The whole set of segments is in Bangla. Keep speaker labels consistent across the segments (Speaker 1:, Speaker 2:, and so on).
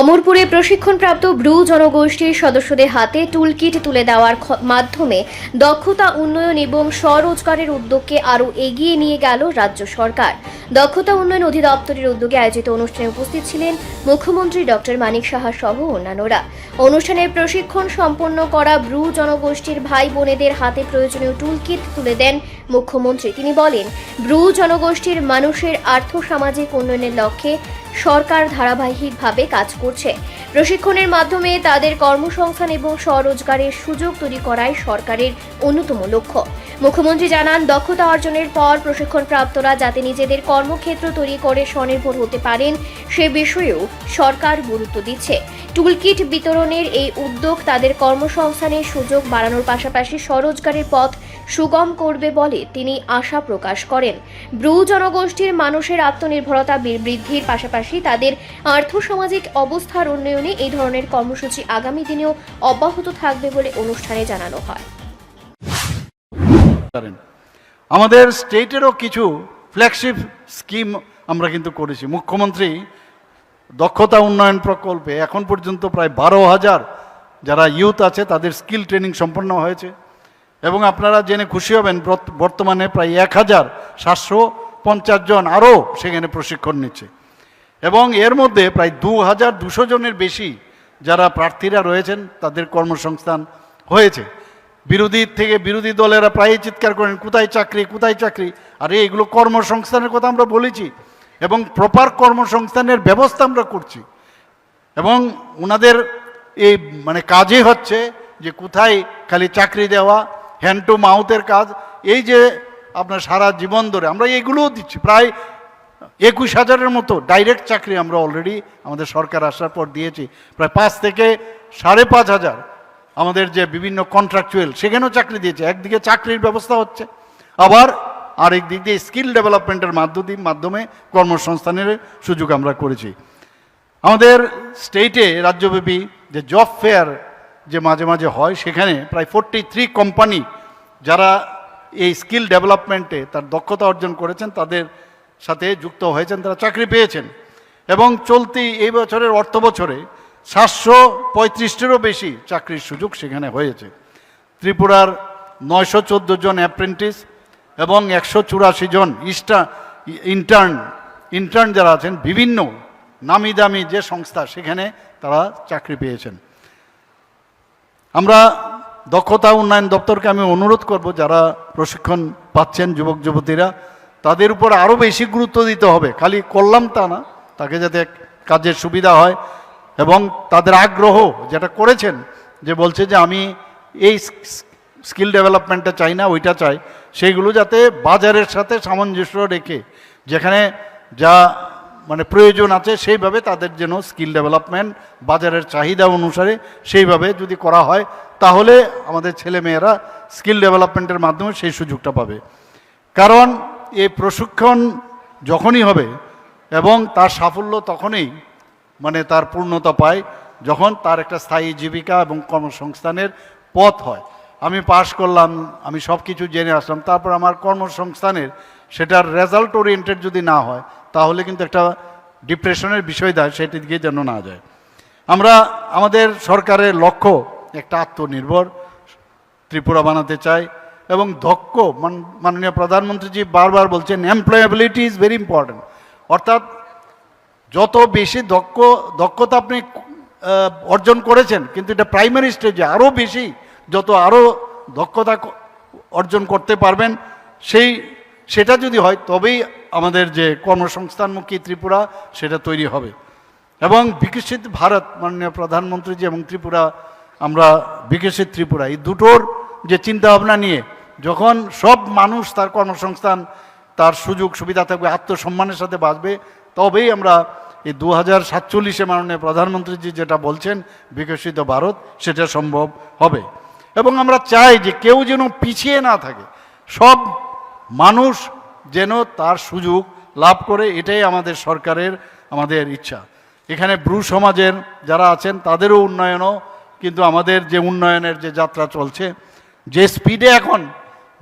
Speaker 1: অমরপুরে প্রশিক্ষণপ্রাপ্ত ব্রু জনগোষ্ঠীর সদস্যদের হাতে টুলকিট তুলে দেওয়ার মাধ্যমে দক্ষতা উন্নয়ন এবং স্বরোজগারের উদ্যোগকে আরও এগিয়ে নিয়ে গেল রাজ্য সরকার। দক্ষতা উন্নয়ন অধিদপ্তরের উদ্যোগে আয়োজিত অনুষ্ঠানে উপস্থিত ছিলেন মুখ্যমন্ত্রী ডক্টর মানিক সাহা সহ অন্যান্যরা। অনুষ্ঠানে প্রশিক্ষণ সম্পন্ন করা ব্রু জনগোষ্ঠীর ভাই বোনেদের হাতে প্রয়োজনীয় টুলকিট তুলে দেন মুখ্যমন্ত্রী। তিনি বলেন, ব্রু জনগোষ্ঠীর মানুষের আর্থ-সামাজিক উন্নয়নের লক্ষ্যে সরকার ধারাবাহিকভাবে কাজ করছে। প্রশিক্ষণের মাধ্যমে তাদের কর্মসংস্থান এবং স্বরোজগারের সুযোগ তৈরি করাই সরকারের অন্যতম লক্ষ্য। মুখ্যমন্ত্রী জানান, দক্ষতা অর্জনের পর প্রশিক্ষণপ্রাপ্তরা যাতে নিজেদের কর্মক্ষেত্র তৈরি করে স্বনির্ভর হতে পারেন সে বিষয়েও সরকার গুরুত্ব দিচ্ছে। টুলকিট বিতরণের এই উদ্যোগ তাদের কর্মসংস্থানের সুযোগ বাড়ানোর পাশাপাশি স্বরোজগারের পথ সুগম করবে বলে তিনি আশা প্রকাশ করেন। ব্রু জনগোষ্ঠীর মানুষের আত্মনির্ভরতা বৃদ্ধির পাশাপাশি তাদের আর্থসামাজিক অবস্থার উন্নয়নে এই ধরনের কর্মসূচি আগামী দিনেও অব্যাহত থাকবে বলে অনুষ্ঠানে জানানো হয়।
Speaker 2: আমাদের স্টেটেরও কিছু ফ্ল্যাগশিপ স্কিম আমরা কিন্তু করেছি। মুখ্যমন্ত্রী দক্ষতা উন্নয়ন প্রকল্পে এখন পর্যন্ত প্রায় 12,000 যারা ইউথ আছে তাদের স্কিল ট্রেনিং সম্পন্ন হয়েছে এবং আপনারা জেনে খুশি হবেন বর্তমানে প্রায় 1,750 জন আরও সেখানে প্রশিক্ষণ নিচ্ছে এবং এর মধ্যে প্রায় 2,200 জনের বেশি যারা প্রার্থীরা রয়েছেন তাদের কর্মসংস্থান হয়েছে। বিরোধী দলেরা প্রায়ই চিৎকার করেন, কোথায় চাকরি কোথায় চাকরি। আরে এগুলো কর্মসংস্থানের কথা আমরা বলেছি এবং প্রপার কর্মসংস্থানের ব্যবস্থা আমরা করছি এবং ওনাদের এই কাজই হচ্ছে যে কোথায় খালি চাকরি দেওয়া, হ্যান্ড টু মাউথের কাজ, এই যে আপনার সারা জীবন ধরে আমরা এগুলোও দিচ্ছি। প্রায় 21,000-এর মতো ডাইরেক্ট চাকরি আমরা অলরেডি আমাদের সরকার আসার পর দিয়েছি। প্রায় 5 থেকে 5,500 আমাদের যে বিভিন্ন কন্ট্রাকচুয়াল সেখানেও চাকরি দিয়েছে। একদিকে চাকরির ব্যবস্থা হচ্ছে, আবার আরেক দিক দিয়ে স্কিল ডেভেলপমেন্টের মাধ্যমে কর্মসংস্থানের সুযোগ আমরা করেছি। আমাদের স্টেটে রাজ্যব্যাপী যে জব ফেয়ার যে মাঝে মাঝে হয় সেখানে প্রায় 43 কোম্পানি যারা এই স্কিল ডেভেলপমেন্টে তার দক্ষতা অর্জন করেছেন তাদের সাথে যুক্ত হয়েছেন, তারা চাকরি পেয়েছেন এবং চলতি এই বছরের অর্থ বছরে 735-টিরও বেশি চাকরির সুযোগ সেখানে হয়েছে। ত্রিপুরার 914 জন অ্যাপ্রেন্টিস এবং 184 জন ইন্টার্ন যারা আছেন বিভিন্ন নামি দামি যে সংস্থা সেখানে তারা চাকরি পেয়েছেন। আমরা দক্ষতা উন্নয়ন দপ্তরকে আমি অনুরোধ করব, যারা প্রশিক্ষণ পাচ্ছেন যুবক যুবতীরা তাদের উপর আরও বেশি গুরুত্ব দিতে হবে। খালি করলাম তা না, তাকে যাতে কাজের সুবিধা হয় এবং তাদের আগ্রহ যেটা করেছেন যে বলছে যে আমি এই স্কিল ডেভেলপমেন্টটা চাই না ওইটা চাই, সেইগুলো যাতে বাজারের সাথে সামঞ্জস্য রেখে যেখানে যা প্রয়োজন আছে সেইভাবে তাদের যেন স্কিল ডেভেলপমেন্ট বাজারের চাহিদা অনুসারে সেইভাবে যদি করা হয় তাহলে আমাদের ছেলেমেয়েরা স্কিল ডেভেলপমেন্টের মাধ্যমে সেই সুযোগটা পাবে। কারণ এই প্রশিক্ষণ যখনই হবে এবং তার সাফল্য তখনই তার পূর্ণতা পায় যখন তার একটা স্থায়ী জীবিকা এবং কর্মসংস্থানের পথ হয়। আমি পাশ করলাম, আমি সব কিছু জেনে আসলাম, তারপর আমার কর্মসংস্থানের সেটার রেজাল্ট ওরিয়েন্টেড যদি না হয় তাহলে কিন্তু একটা ডিপ্রেশনের বিষয় দেয়, সেটি দিকে যেন না যায়। আমরা আমাদের সরকারের লক্ষ্য একটা আত্মনির্ভর ত্রিপুরা বানাতে চাই এবং দক্ষ মাননীয় প্রধানমন্ত্রীজি বারবার বলছেন এমপ্লয়েবিলিটি ইজ ভেরি ইম্পর্ট্যান্ট। অর্থাৎ যত বেশি দক্ষতা আপনি অর্জন করেছেন কিন্তু এটা প্রাইমারি স্টেজে আরও বেশি যত আরও দক্ষতা অর্জন করতে পারবেন সেটা যদি হয় তবেই আমাদের যে কর্মসংস্থানমুখী ত্রিপুরা সেটা তৈরি হবে এবং বিকশিত ভারত মাননীয় প্রধানমন্ত্রীজি এবং ত্রিপুরা আমরা বিকশিত ত্রিপুরা এই দুটোর যে চিন্তাভাবনা নিয়ে যখন সব মানুষ তার কর্মসংস্থান তার সুযোগ সুবিধা থাকবে, আত্মসম্মানের সাথে বাঁচবে, তবেই আমরা এই 2047-এ মাননীয় প্রধানমন্ত্রীজি যেটা বলছেন বিকশিত ভারত সেটা সম্ভব হবে। এবং আমরা চাই যে কেউ যেন পিছিয়ে না থাকে, সব মানুষ যেন তার সুযোগ লাভ করে, এটাই আমাদের সরকারের আমাদের ইচ্ছা। এখানে ব্রু সমাজের যারা আছেন তাদেরও উন্নয়নও কিন্তু আমাদের যে উন্নয়নের যে যাত্রা চলছে,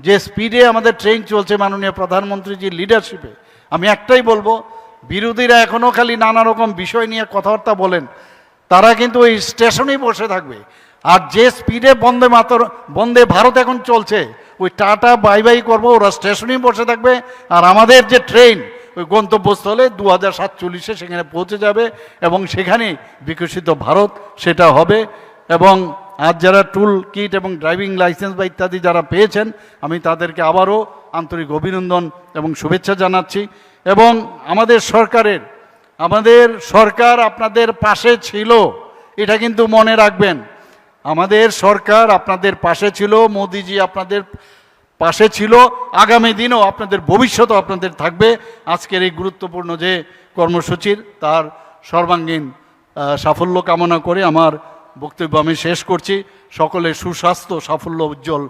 Speaker 2: যে স্পিডে আমাদের ট্রেন চলছে মাননীয় প্রধানমন্ত্রীজির লিডারশিপে, আমি একটাই বলবো, বিরোধীরা এখনও খালি নানা রকম বিষয় নিয়ে কথাবার্তা বলেন, তারা কিন্তু ওই স্টেশনেই বসে থাকবে। আর যে স্পিডে বন্দে ভারত এখন চলছে, ওই টাটা বাই বাই করবো, ওরা স্টেশনেই বসে থাকবে। আর আমাদের যে ট্রেন ওই গন্তব্যস্থলে 2047 সেখানে পৌঁছে যাবে এবং সেখানেই বিকশিত ভারত সেটা হবে। এবং আজ যারা টুল কিট এবং ড্রাইভিং লাইসেন্স বা ইত্যাদি যারা পেয়েছেন, আমি তাদেরকে আবারও আন্তরিক অভিনন্দন এবং শুভেচ্ছা জানাচ্ছি। এবং আমাদের সরকার আপনাদের পাশে ছিল, এটা কিন্তু মনে রাখবেন। আমাদের সরকার আপনাদের পাশে ছিল, মোদিজি আপনাদের পাশে ছিল, আগামী দিনও আপনাদের, ভবিষ্যতেও আপনাদের থাকবে। আজকের এই গুরুত্বপূর্ণ যে কর্মসূচির তার সর্বাঙ্গীন সাফল্য কামনা করে আমার বক্তব্য আমি শেষ করছি। সকলের সুস্বাস্থ্য, সাফল্য, উজ্জ্বল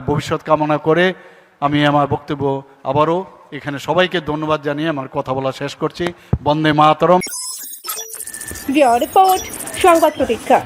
Speaker 2: ভবিষ্যৎ কামনা করে আমি আমার বক্তব্য আবারও এখানে সবাইকে ধন্যবাদ জানিয়ে আমার কথা বলা শেষ করছি। বন্দে মাতরম।
Speaker 3: রিপোর্ট সংবাদ প্রতীক্ষা।